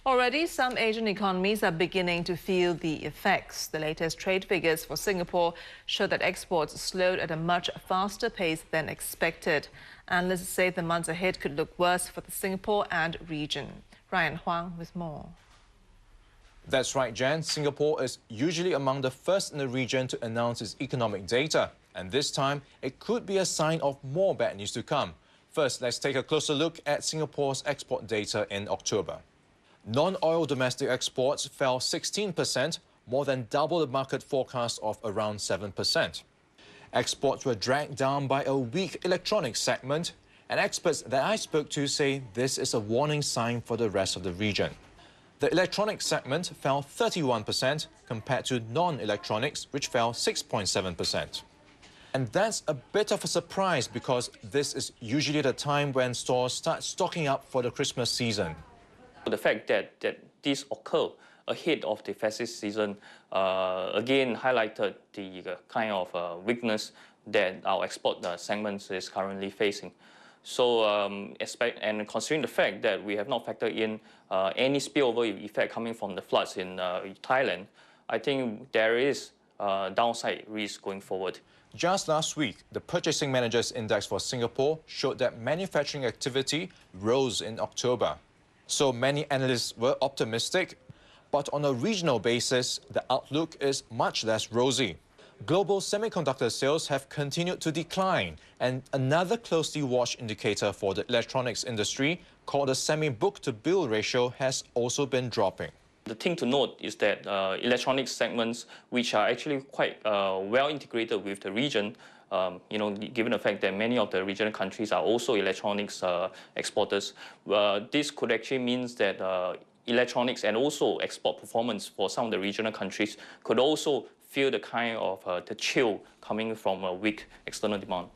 Already, some Asian economies are beginning to feel the effects. The latest trade figures for Singapore show that exports slowed at a much faster pace than expected. Analysts say the months ahead could look worse for the Singapore and region. Ryan Huang with more. That's right, Jan. Singapore is usually among the first in the region to announce its economic data. And this time, it could be a sign of more bad news to come. First, let's take a closer look at Singapore's export data in October. Non-oil domestic exports fell 16%, more than double the market forecast of around 7%. Exports were dragged down by a weak electronics segment, and experts that I spoke to say this is a warning sign for the rest of the region. The electronics segment fell 31% compared to non-electronics, which fell 6.7%. And that's a bit of a surprise because this is usually the time when stores start stocking up for the Christmas season. The fact that this occurred ahead of the festive season again highlighted the kind of weakness that our export segment is currently facing. So, and considering the fact that we have not factored in any spillover effect coming from the floods in Thailand, I think there is downside risk going forward. Just last week, the Purchasing Managers Index for Singapore showed that manufacturing activity rose in October. So many analysts were optimistic, but on a regional basis, the outlook is much less rosy. Global semiconductor sales have continued to decline, and another closely watched indicator for the electronics industry, called the semi-book-to-bill ratio, has also been dropping. The thing to note is that electronics segments, which are actually quite well integrated with the region, given the fact that many of the regional countries are also electronics exporters, this could actually mean that electronics and also export performance for some of the regional countries could also feel the kind of the chill coming from a weak external demand.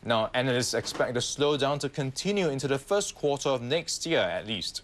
Now, analysts expect the slowdown to continue into the first quarter of next year at least.